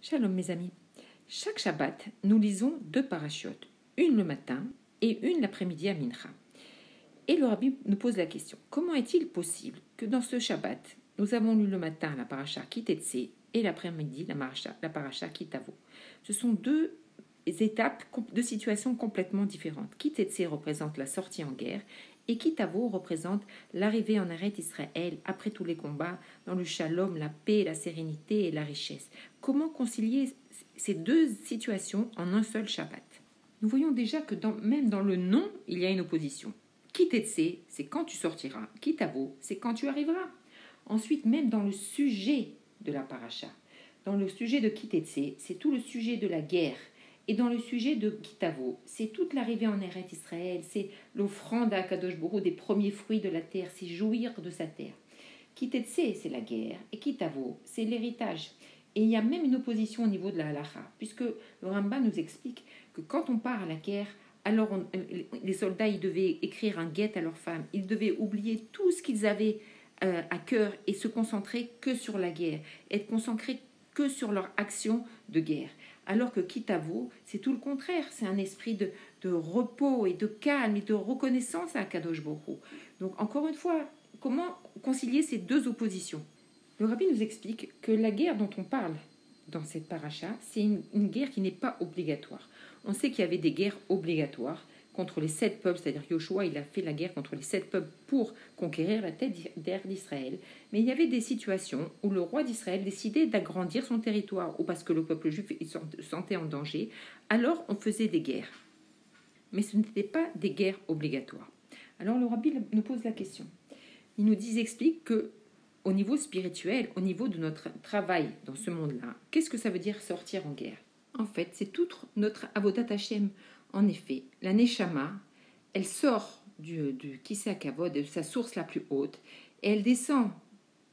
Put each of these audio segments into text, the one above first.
Shalom mes amis. Chaque Shabbat, nous lisons 2 parachiotes, une le matin et une l'après-midi à Mincha. Et le Rabbi nous pose la question, comment est-il possible que dans ce Shabbat, nous avons lu le matin la paracha Kitetse et l'après-midi la paracha Kitavo. Ce sont 2 étapes de situations complètement différentes. Kitetse représente la sortie en guerre et Kitavo représente l'arrivée en Eretz Israël après tous les combats, dans le shalom, la paix, la sérénité et la richesse. Comment concilier ces 2 situations en un seul Shabbat? Nous voyons déjà que même dans le nom, il y a une opposition. Kitetse, c'est quand tu sortiras. Kitavo, c'est quand tu arriveras. Ensuite, même dans le sujet de la paracha, dans le sujet de Kitetse, c'est tout le sujet de la guerre. Et dans le sujet de Kitavo, c'est toute l'arrivée en Eretz Israël, c'est l'offrande à Kadosh Baruch Hu des premiers fruits de la terre, c'est jouir de sa terre. Kitetse, c'est la guerre, et Kitavo, c'est l'héritage. Et il y a même une opposition au niveau de la halacha, puisque le Rambam nous explique que quand on part à la guerre, alors les soldats ils devaient écrire un guet à leurs femmes, ils devaient oublier tout ce qu'ils avaient à cœur et se concentrer que sur la guerre, être concentrés que sur leur action de guerre. Alors que Kitavo, c'est tout le contraire, c'est un esprit de repos et de calme et de reconnaissance à Kadosh Baruch Hu. Donc encore une fois, comment concilier ces 2 oppositions? Le Rabbi nous explique que la guerre dont on parle dans cette paracha, c'est une guerre qui n'est pas obligatoire. On sait qu'il y avait des guerres obligatoires contre les 7 peuples, c'est-à-dire Yoshua, il a fait la guerre contre les 7 peuples pour conquérir la terre d'Israël. Mais il y avait des situations où le roi d'Israël décidait d'agrandir son territoire, ou parce que le peuple juif se sentait en danger, alors on faisait des guerres. Mais ce n'étaient pas des guerres obligatoires. Alors le Rabbi nous pose la question. Il nous explique que au niveau spirituel, au niveau de notre travail dans ce monde-là, qu'est-ce que ça veut dire sortir en guerre? En fait, c'est toute notre avodat Hashem. En effet, la Neshama, elle sort du Kisei HaKavod, de sa source la plus haute, et elle descend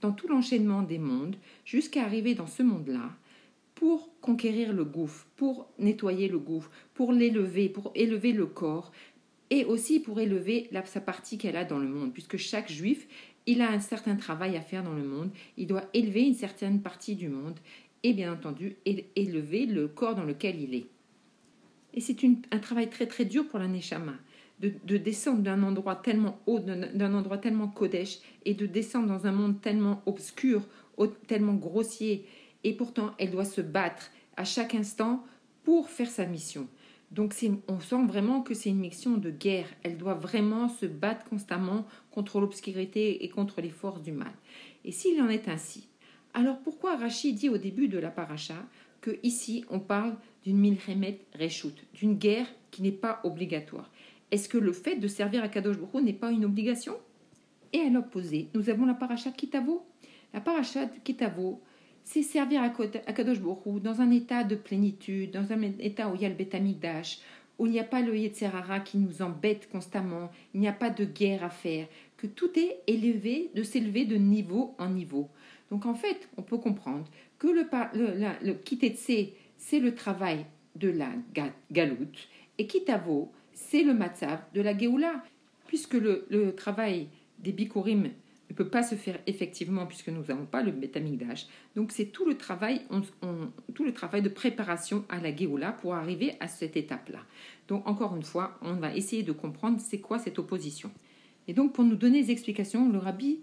dans tout l'enchaînement des mondes jusqu'à arriver dans ce monde-là pour conquérir le gouffre, pour nettoyer le gouffre, pour l'élever, pour élever le corps, et aussi pour élever sa partie qu'elle a dans le monde, puisque chaque juif, il a un certain travail à faire dans le monde, il doit élever une certaine partie du monde, et bien entendu, élever le corps dans lequel il est. Et c'est un travail très très dur pour la Neshama, de descendre d'un endroit tellement haut, d'un endroit tellement kodesh, et de descendre dans un monde tellement obscur, tellement grossier, et pourtant elle doit se battre à chaque instant pour faire sa mission. Donc on sent vraiment que c'est une mission de guerre. Elle doit vraiment se battre constamment contre l'obscurité et contre les forces du mal. Et s'il en est ainsi, alors pourquoi Rashi dit au début de la paracha que ici on parle d'une milchemet reshut, d'une guerre qui n'est pas obligatoire? Est-ce que le fait de servir à Kadosh Baruch Hu n'est pas une obligation? Et à l'opposé, nous avons la paracha Kitavo. La paracha Kitavo, c'est servir à Kadosh Baruch Hu dans un état de plénitude, dans un état où il y a le Beth Amikdash, où il n'y a pas le Yetzer Hara qui nous embête constamment, il n'y a pas de guerre à faire, que tout est élevé, de s'élever de niveau en niveau. Donc en fait, on peut comprendre que le Kitetse, c'est le travail de la Galout, et Kitavo, c'est le Matzav de la Géoula, puisque le travail des Bikurim ne peut pas se faire effectivement puisque nous n'avons pas le Beth Amikdash. Donc c'est tout le travail de préparation à la Géoula pour arriver à cette étape-là. Donc encore une fois, on va essayer de comprendre c'est quoi cette opposition. Et donc pour nous donner des explications, le Rabbi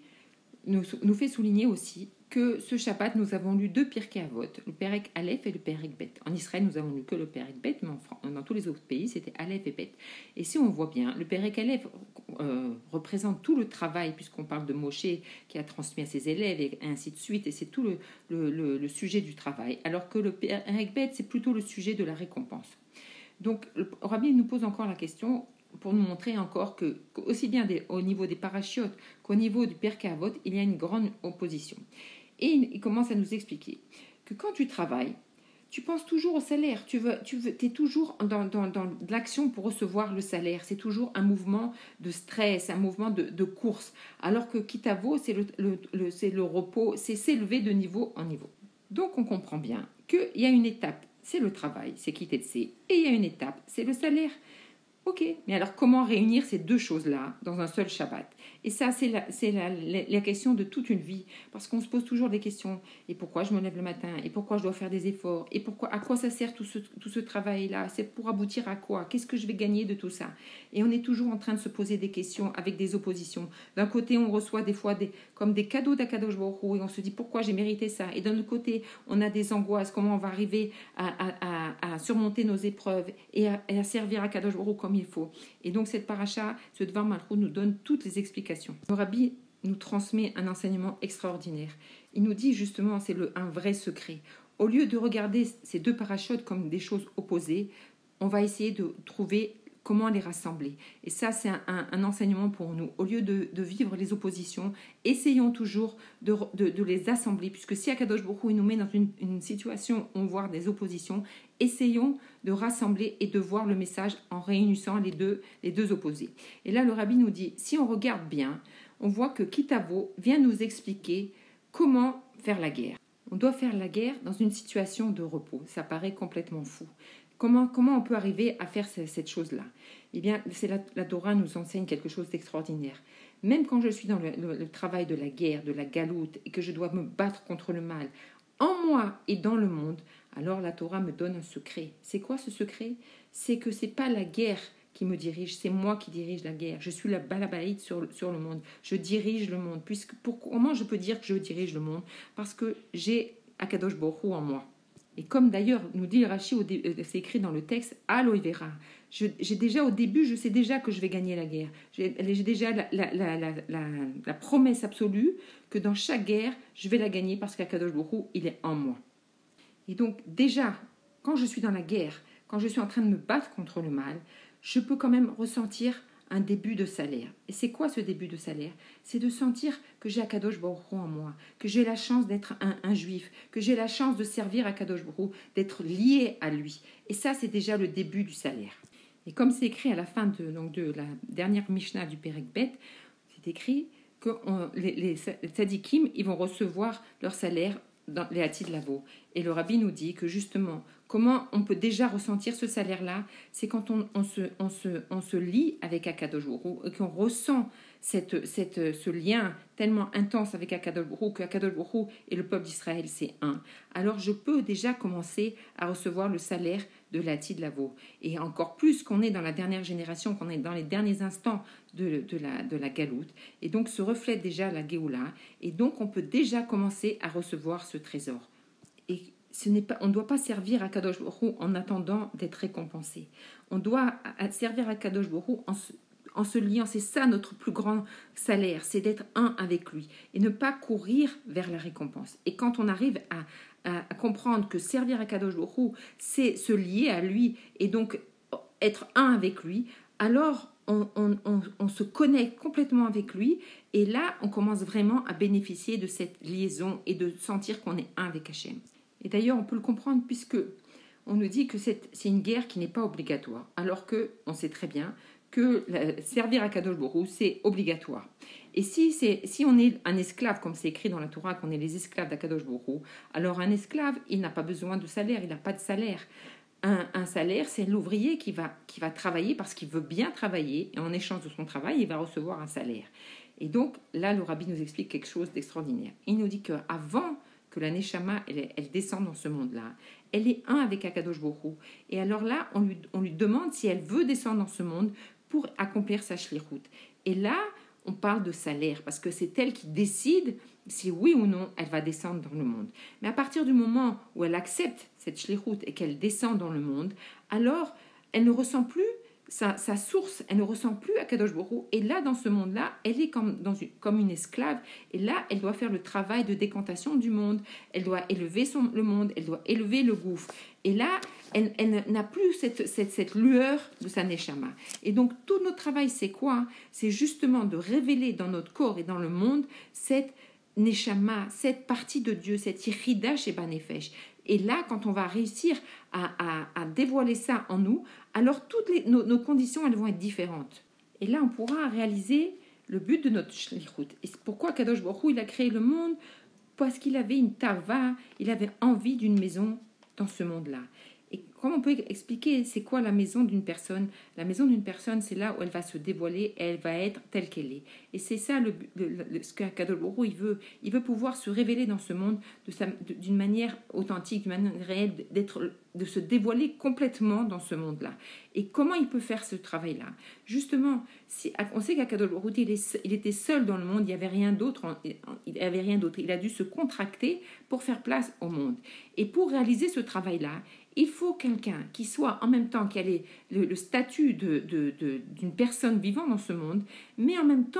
nous fait souligner aussi que ce Shabbat, nous avons lu 2 Pirkei Avot, le Perek Aleph et le Perek Bet. En Israël, nous avons lu que le Perek Bet, mais dans tous les autres pays, c'était Aleph et Bet. Et si on voit bien, le Perek Aleph représente tout le travail, puisqu'on parle de Moshe qui a transmis à ses élèves, et ainsi de suite, et c'est tout le sujet du travail. Alors que le Perek Bet, c'est plutôt le sujet de la récompense. Donc, le Rabbi nous pose encore la question pour nous montrer encore que aussi bien au niveau des parachiotes qu'au niveau du Pirkei Avot, il y a une grande opposition. Et il commence à nous expliquer que quand tu travailles, tu penses toujours au salaire. Tu es toujours dans l'action pour recevoir le salaire. C'est toujours un mouvement de stress, un mouvement de course. Alors que Kitavo, c'est le repos, c'est s'élever de niveau en niveau. Donc on comprend bien qu'il y a une étape, c'est le travail, c'est Kitetse. Et il y a une étape, c'est le salaire. Ok, mais alors comment réunir ces deux choses-là dans un seul Shabbat? Et ça, c'est la question de toute une vie, parce qu'on se pose toujours des questions. Et pourquoi je me lève le matin? Et pourquoi je dois faire des efforts? Et à quoi ça sert tout ce travail-là? C'est pour aboutir à quoi? Qu'est-ce que je vais gagner de tout ça? Et on est toujours en train de se poser des questions avec des oppositions. D'un côté, on reçoit des fois comme des cadeaux d'Akadosh Baruch Hu, et on se dit pourquoi j'ai mérité ça? Et d'un autre côté, on a des angoisses, comment on va arriver à surmonter nos épreuves et à servir Akadosh Baruch Hu comme il faut. Et donc cette paracha, ce Dvar Malchut nous donne toutes les explications. Le Rabbi nous transmet un enseignement extraordinaire. Il nous dit justement, c'est un vrai secret. Au lieu de regarder ces deux parachutes comme des choses opposées, on va essayer de trouver comment les rassembler. Et ça, c'est un enseignement pour nous. Au lieu de vivre les oppositions, essayons toujours de les assembler, puisque si Akadosh Baruch Hu nous met dans une situation où on voit des oppositions, essayons de rassembler et de voir le message en réunissant les deux opposés. Et là, le Rabbi nous dit, si on regarde bien, on voit que Kitavo vient nous expliquer comment faire la guerre. On doit faire la guerre dans une situation de repos. Ça paraît complètement fou. Comment on peut arriver à faire cette chose-là? Eh bien, la Torah nous enseigne quelque chose d'extraordinaire. Même quand je suis dans le travail de la guerre, de la galoute, et que je dois me battre contre le mal, en moi et dans le monde, alors la Torah me donne un secret. C'est quoi ce secret? C'est que ce n'est pas la guerre qui me dirige, c'est moi qui dirige la guerre. Je suis la balabaïte sur le monde. Je dirige le monde. Comment je peux dire que je dirige le monde? Parce que j'ai Akadosh Baruch Hu en moi. Et comme d'ailleurs nous dit Rashi, c'est écrit dans le texte, Aloe Vera. J'ai déjà au début, je sais déjà que je vais gagner la guerre. J'ai déjà la promesse absolue que dans chaque guerre, je vais la gagner parce qu'Akadosh Baruch Hu, il est en moi. Et donc déjà, quand je suis dans la guerre, quand je suis en train de me battre contre le mal, je peux quand même ressentir un début de salaire. Et c'est quoi ce début de salaire? C'est de sentir que j'ai Akadosh Baruch Hu en moi, que j'ai la chance d'être un juif, que j'ai la chance de servir Akadosh Baruch Hu, d'être lié à lui. Et ça, c'est déjà le début du salaire. Et comme c'est écrit à la fin de la dernière Mishnah du Perek Bet, c'est écrit que les tzadikim, ils vont recevoir leur salaire dans les Hatid Lavo. Et le Rabbi nous dit que justement, comment on peut déjà ressentir ce salaire-là? C'est quand on se lie avec Akadosh Baruch Hu et qu'on ressent ce lien tellement intense avec Akadosh Baruch Hu, que Akadosh Baruch Hu et le peuple d'Israël, c'est un. Alors je peux déjà commencer à recevoir le salaire de l'Hatid Lavo. Et encore plus qu'on est dans la dernière génération, qu'on est dans les derniers instants de la galoute. Et donc se reflète déjà la Géoula. Et donc on peut déjà commencer à recevoir ce trésor. Et on ne doit pas servir à Kadosh Baruch Hu en attendant d'être récompensé. On doit servir à Kadosh Baruch Hu en se liant. C'est ça notre plus grand salaire, c'est d'être un avec lui et ne pas courir vers la récompense. Et quand on arrive à comprendre que servir à Kadosh Baruch Hu, c'est se lier à lui et donc être un avec lui, alors on se connecte complètement avec lui et là, on commence vraiment à bénéficier de cette liaison et de sentir qu'on est un avec Hachem. Et d'ailleurs, on peut le comprendre puisque on nous dit que c'est une guerre qui n'est pas obligatoire, alors qu'on sait très bien que servir à Kadosh Baruch Hu, c'est obligatoire. Et si on est un esclave, comme c'est écrit dans la Torah, qu'on est les esclaves d'Akadosh Baruch Hu, alors un esclave, il n'a pas besoin de salaire, il n'a pas de salaire. Un salaire, c'est l'ouvrier qui va travailler parce qu'il veut bien travailler, et en échange de son travail, il va recevoir un salaire. Et donc, là, le Rabbi nous explique quelque chose d'extraordinaire. Il nous dit qu'avant que la Neshama, elle descende dans ce monde-là, elle est un avec Akadosh Baruch Hu. Et alors là, on lui demande si elle veut descendre dans ce monde pour accomplir sa shlichut. Et là, on parle de salaire, parce que c'est elle qui décide si oui ou non elle va descendre dans le monde. Mais à partir du moment où elle accepte cette shlichut et qu'elle descend dans le monde, alors elle ne ressent plus sa source, elle ne ressent plus Akadosh Baruch Hu. Et là, dans ce monde-là, elle est comme une esclave. Et là, elle doit faire le travail de décantation du monde. Elle doit élever le monde, elle doit élever le gouffre. Et là, elle n'a plus cette lueur de sa neshama. Et donc, tout notre travail, c'est quoi? C'est justement de révéler dans notre corps et dans le monde cette neshama, cette partie de Dieu, cette irida chez Banefesh. Et là, quand on va réussir à dévoiler ça en nous, alors toutes nos conditions, elles vont être différentes. Et là, on pourra réaliser le but de notre shlichut. Et c'est pourquoi Kadosh Baruch Hu, il a créé le monde? Parce qu'il avait une tava, il avait envie d'une maison dans ce monde-là. Et comment on peut expliquer c'est quoi la maison d'une personne? La maison d'une personne, c'est là où elle va se dévoiler, elle va être telle qu'elle est. Et c'est ça ce qu'Akadosh Baruch Hu, il veut. Il veut pouvoir se révéler dans ce monde d'une manière authentique, d'une manière réelle, de se dévoiler complètement dans ce monde-là. Et comment il peut faire ce travail-là? Justement, on sait qu'Akadosh Baruch Hu, il était seul dans le monde, il n'y avait rien d'autre. Il a dû se contracter pour faire place au monde. Et pour réaliser ce travail-là, il faut quelqu'un qui soit en même temps, qui a le statut d'une personne vivant dans ce monde, mais en même temps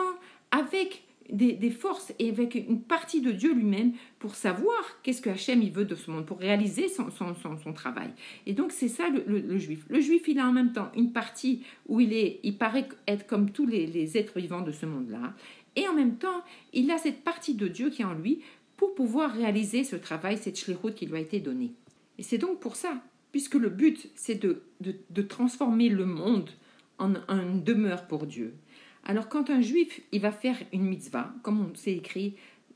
avec des forces et avec une partie de Dieu lui-même pour savoir qu'est-ce que Hachem il veut de ce monde, pour réaliser son travail. Et donc c'est ça le juif. Le juif, il a en même temps une partie où il paraît être comme tous les êtres vivants de ce monde-là, et en même temps, il a cette partie de Dieu qui est en lui pour pouvoir réaliser ce travail, cette shlichut qui lui a été donnée. Et c'est donc pour ça, puisque le but, c'est de transformer le monde en une demeure pour Dieu. Alors quand un juif, il va faire une mitzvah, comme on s'est écrit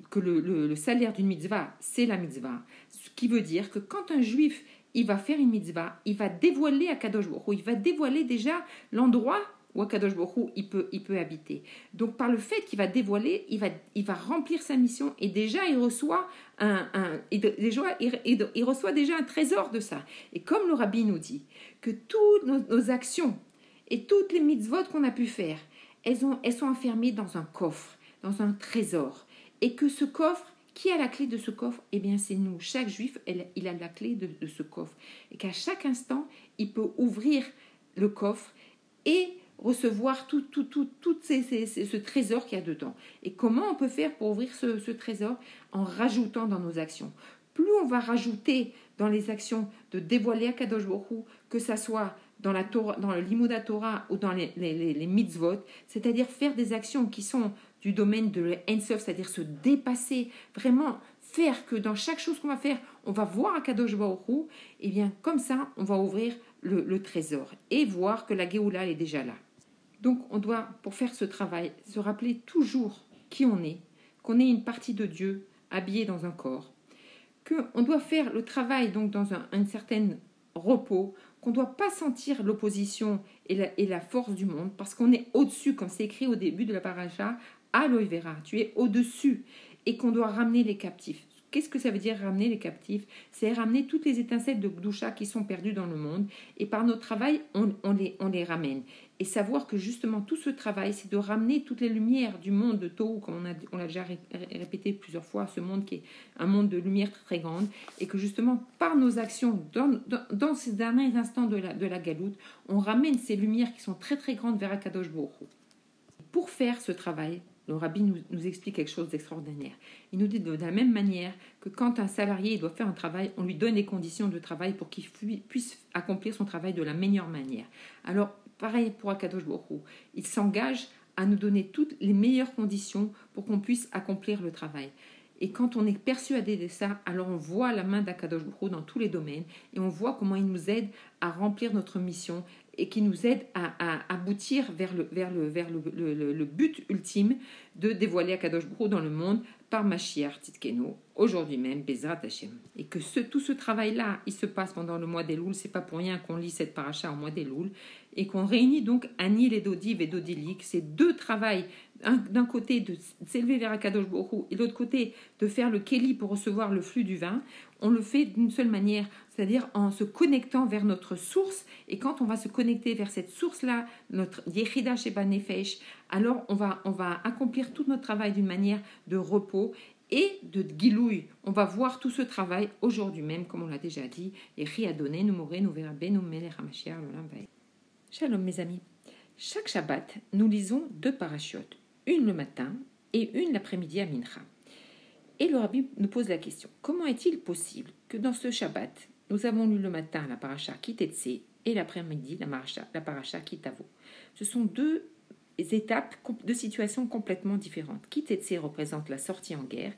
que le salaire d'une mitzvah, c'est la mitzvah, ce qui veut dire que quand un juif, il va faire une mitzvah, il va dévoiler à Kadosh Baruch Hu, il va dévoiler déjà l'endroit où Akadosh Baruch Hu, il peut habiter. Donc par le fait qu'il va dévoiler, il va remplir sa mission et déjà il reçoit il reçoit déjà un trésor de ça. Et comme le Rabbi nous dit que toutes nos actions et toutes les mitzvot qu'on a pu faire, elles sont enfermées dans un coffre, dans un trésor. Et que ce coffre, qui a la clé de ce coffre? Eh bien c'est nous. Chaque juif, il a la clé de ce coffre. Et qu'à chaque instant, il peut ouvrir le coffre et recevoir tout ce trésor qu'il y a dedans. Et comment on peut faire pour ouvrir ce trésor? En rajoutant dans nos actions. Plus on va rajouter dans les actions de dévoiler Akadosh Baruch Hu, que ça soit dans le Limud Torah ou dans les mitzvot, c'est-à-dire faire des actions qui sont du domaine de l'Ein Sof, c'est-à-dire se dépasser, vraiment faire que dans chaque chose qu'on va faire, on va voir Akadosh Baruch Hu, et bien comme ça, on va ouvrir le trésor et voir que la Géoula est déjà là. Donc on doit, pour faire ce travail, se rappeler toujours qui on est, qu'on est une partie de Dieu habillée dans un corps, qu'on doit faire le travail donc dans un certain repos, qu'on ne doit pas sentir l'opposition et la force du monde, parce qu'on est au-dessus, comme c'est écrit au début de la paracha, Aloï Vera, tu es au-dessus, et qu'on doit ramener les captifs. Qu'est-ce que ça veut dire ramener les captifs? C'est ramener toutes les étincelles de Gdusha qui sont perdues dans le monde, et par notre travail, on les ramène. Et savoir que justement tout ce travail, c'est de ramener toutes les lumières du monde de Tohu, comme on l'a déjà répété plusieurs fois, ce monde qui est un monde de lumière très, très grande, et que justement par nos actions, dans ces derniers instants de la galoute, on ramène ces lumières qui sont très très grandes vers Akadosh Baruch Hu. Pour faire ce travail, le Rabbi nous explique quelque chose d'extraordinaire. Il nous dit de la même manière que quand un salarié doit faire un travail, on lui donne les conditions de travail pour qu'il puisse accomplir son travail de la meilleure manière. Alors, pareil pour Akadosh Baruch Hu, il s'engage à nous donner toutes les meilleures conditions pour qu'on puisse accomplir le travail. Et quand on est persuadé de ça, alors on voit la main d'Akadosh Baruch Hu dans tous les domaines et on voit comment il nous aide à remplir notre mission et qui nous aide à aboutir vers le but ultime de dévoiler Akadosh Baruch Hu dans le monde par Mashiach Tzidkenu, aujourd'hui même, Bezrat Hashem. Et que tout ce travail-là, il se passe pendant le mois d'Elul, c'est pas pour rien qu'on lit cette paracha au mois d'Elul, et qu'on réunit donc Anil et Dodiv et Dodilik, ces deux travails, d'un côté de s'élever vers Akadosh Baruch Hu, et de l'autre côté de faire le Kéli pour recevoir le flux du vin, on le fait d'une seule manière, c'est-à-dire en se connectant vers notre source, et quand on va se connecter vers cette source-là, notre Yechida Sheba Nefesh, alors on va accomplir tout notre travail d'une manière de repos et de Gilouï. On va voir tout ce travail aujourd'hui même, comme on l'a déjà dit, Yechi Adonai, nous Moré, nous Verbe, nous Melech HaMashiach, l'Olam Vaed. Shalom mes amis. Chaque Shabbat, nous lisons 2 parachiotes, une le matin et une l'après-midi à Mincha. Et le Rabbi nous pose la question, comment est-il possible que dans ce Shabbat, nous avons lu le matin la paracha Kitetse et l'après-midi la paracha Kitavo? Ce sont 2 étapes de situations complètement différentes. Kitetse représente la sortie en guerre